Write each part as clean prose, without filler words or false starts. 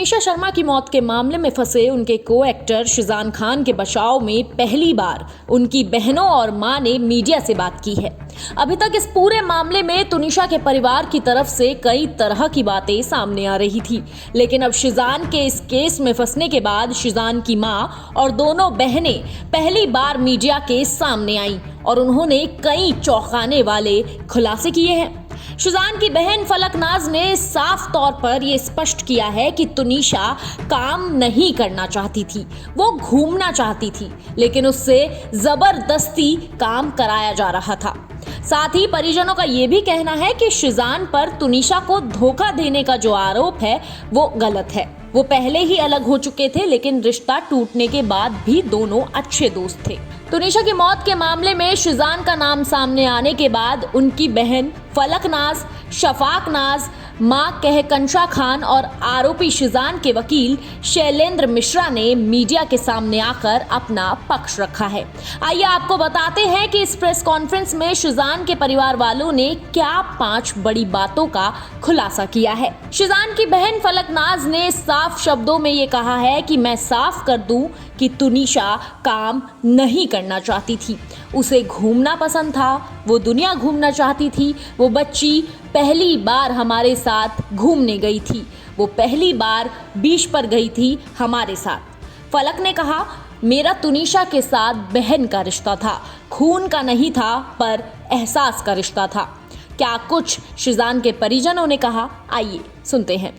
तुनिशा शर्मा की मौत के मामले में फंसे उनके को एक्टर शिजान खान के बचाव में पहली बार उनकी बहनों और मां ने मीडिया से बात की है। अभी तक इस पूरे मामले में तुनिशा के परिवार की तरफ से कई तरह की बातें सामने आ रही थी, लेकिन अब शिजान के इस केस में फंसने के बाद शिजान की मां और दोनों बहनें पहली बार मीडिया के सामने आईं और उन्होंने कई चौंकाने वाले खुलासे किए हैं। शिजान की बहन फलकनाज ने साफ तौर पर यह स्पष्ट किया है कि तुनिशा काम नहीं करना चाहती थी, वो घूमना चाहती थी, लेकिन उससे जबरदस्ती काम कराया जा रहा था। साथ ही परिजनों का यह भी कहना है कि शिजान पर तुनिशा को धोखा देने का जो आरोप है वो गलत है। वो पहले ही अलग हो चुके थे, लेकिन रिश्ता टूटने के बाद भी दोनों अच्छे दोस्त थे। तुनिशा की मौत के मामले में शिजान का नाम सामने आने के बाद उनकी बहन फलकनाज, शफाक नाज, मां कहकंशा खान और आरोपी शिजान के वकील शैलेंद्र मिश्रा ने मीडिया के सामने आकर अपना पक्ष रखा है। आइए आपको बताते हैं कि इस प्रेस कॉन्फ्रेंस में शिजान के परिवार वालों ने क्या 5 बड़ी बातों का खुलासा किया है। शिजान की बहन फलकनाज ने साफ शब्दों में ये कहा है कि मैं साफ कर दूं कि तुनिशा काम नहीं करना चाहती थी, उसे घूमना पसंद था, वो दुनिया घूमना चाहती थी। वो बच्ची पहली बार हमारे साथ घूमने गई थी, वो पहली बार बीच पर गई थी हमारे साथ। फलक ने कहा, मेरा तुनिशा के साथ बहन का रिश्ता था, खून का नहीं था पर एहसास का रिश्ता था। क्या कुछ शिजान के परिजनों ने कहा, आइए सुनते हैं।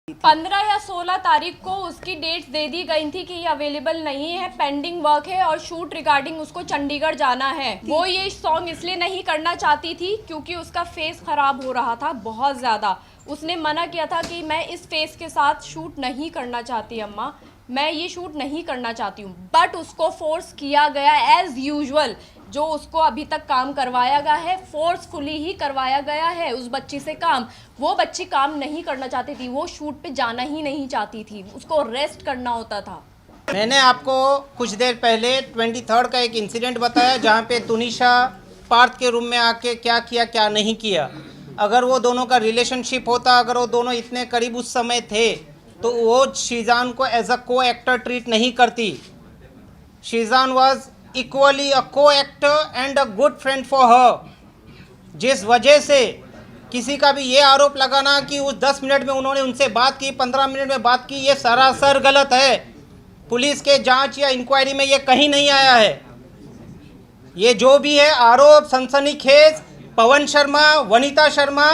15 या 16 तारीख को उसकी डेट्स दे दी गई थी कि ये अवेलेबल नहीं है, पेंडिंग वर्क है और शूट रिगार्डिंग उसको चंडीगढ़ जाना है। वो ये सॉन्ग इसलिए नहीं करना चाहती थी क्योंकि उसका फेस खराब हो रहा था बहुत ज़्यादा। उसने मना किया था कि मैं इस फेस के साथ शूट नहीं करना चाहती अम्मा, मैं ये शूट नहीं करना चाहती हूँ। बट उसको फोर्स किया गया एज यूजुअल, जो उसको अभी तक काम करवाया गया है फोर्सफुली ही करवाया गया है उस बच्ची से काम। वो बच्ची काम नहीं करना चाहती थी, वो शूट पे जाना ही नहीं चाहती थी, उसको रेस्ट करना होता था। मैंने आपको कुछ देर पहले 23 का एक इंसिडेंट बताया जहाँ पे तुनिशा पार्थ के रूम में आके क्या किया क्या नहीं किया। अगर वो दोनों का रिलेशनशिप होता, अगर वो दोनों इतने करीब उस समय थे तो वो शिजान को एज अ को एक्टर ट्रीट नहीं करती। शिजान वॉज इक्वली अ को actor and a good friend for her. जिस वजह से किसी का भी ये आरोप लगाना कि उस 10 मिनट में उन्होंने उनसे बात की, 15 मिनट में बात की, ये सरासर गलत है। पुलिस के जांच या इंक्वायरी में ये कहीं नहीं आया है। ये जो भी है आरोप सनसनीखेज पवन शर्मा, वनीता शर्मा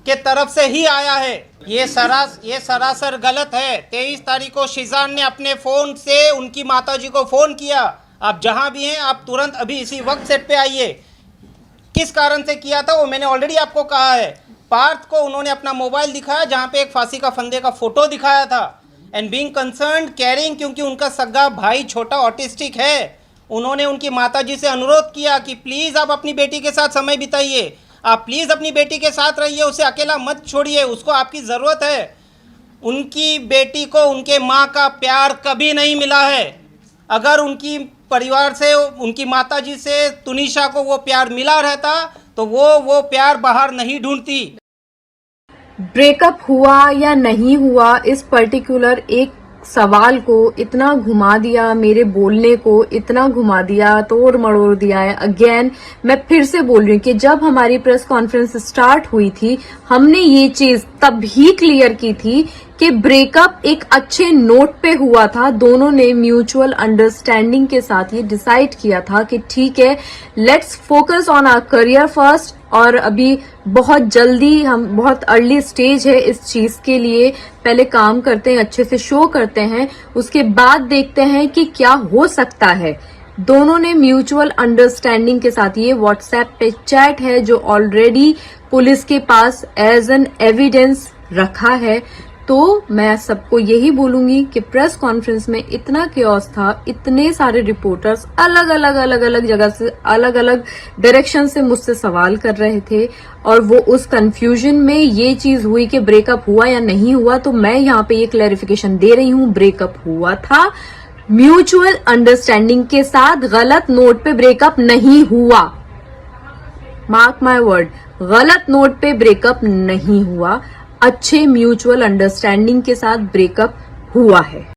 के तरफ से ही आया है। ये सरासर गलत है। 23 तारीख को शिजान ने अपने फ़ोन से उनकी माताजी को फ़ोन किया, आप जहां भी हैं आप तुरंत अभी इसी वक्त सेट पे आइए। किस कारण से किया था वो मैंने ऑलरेडी आपको कहा है। पार्थ को उन्होंने अपना मोबाइल दिखाया जहां पे एक फांसी का फंदे का फोटो दिखाया था। एंड बीइंग कंसर्न्ड केयरिंग, क्योंकि उनका सगा भाई छोटा ऑटिस्टिक है, उन्होंने उनकी माताजी से अनुरोध किया कि प्लीज़ आप अपनी बेटी के साथ समय बिताइए, आप प्लीज़ अपनी बेटी के साथ रहिए, उसे अकेला मत छोड़िए, उसको आपकी ज़रूरत है। उनकी बेटी को उनके माँ का प्यार कभी नहीं मिला है। अगर उनकी परिवार से, उनकी माताजी से तुनिशा को वो प्यार मिला रहता तो वो प्यार बाहर नहीं ढूंढती। ब्रेकअप हुआ या नहीं हुआ, इस पर्टिकुलर एक सवाल को इतना घुमा दिया, मेरे बोलने को इतना घुमा दिया, तोड़ मड़ोड़ दिया है। अगेन मैं फिर से बोल रही हूँ कि जब हमारी प्रेस कॉन्फ्रेंस स्टार्ट हुई थी हमने ये चीज तभी क्लियर की थी कि ब्रेकअप एक अच्छे नोट पे हुआ था। दोनों ने म्यूचुअल अंडरस्टैंडिंग के साथ ये डिसाइड किया था कि ठीक है, let's focus on our career first, और अभी बहुत जल्दी हम बहुत अर्ली स्टेज है इस चीज के लिए, पहले काम करते हैं, अच्छे से शो करते हैं, उसके बाद देखते हैं कि क्या हो सकता है। दोनों ने म्यूचुअल अंडरस्टैंडिंग के साथ, ये व्हाट्सएप पे चैट है जो ऑलरेडी पुलिस के पास एज एन एविडेंस रखा है। तो मैं सबको यही बोलूंगी कि प्रेस कॉन्फ्रेंस में इतना केओस था, इतने सारे रिपोर्टर्स अलग अलग जगह से, अलग अलग डायरेक्शन से मुझसे सवाल कर रहे थे, और वो उस कंफ्यूजन में ये चीज हुई कि ब्रेकअप हुआ या नहीं हुआ। तो मैं यहाँ पे ये क्लैरिफिकेशन दे रही हूँ, ब्रेकअप हुआ था म्यूचुअल अंडरस्टैंडिंग के साथ, गलत नोट पे ब्रेकअप नहीं हुआ। मार्क माय वर्ड, गलत नोट पे ब्रेकअप नहीं हुआ। अच्छे म्यूचुअल अंडरस्टैंडिंग के साथ ब्रेकअप हुआ है।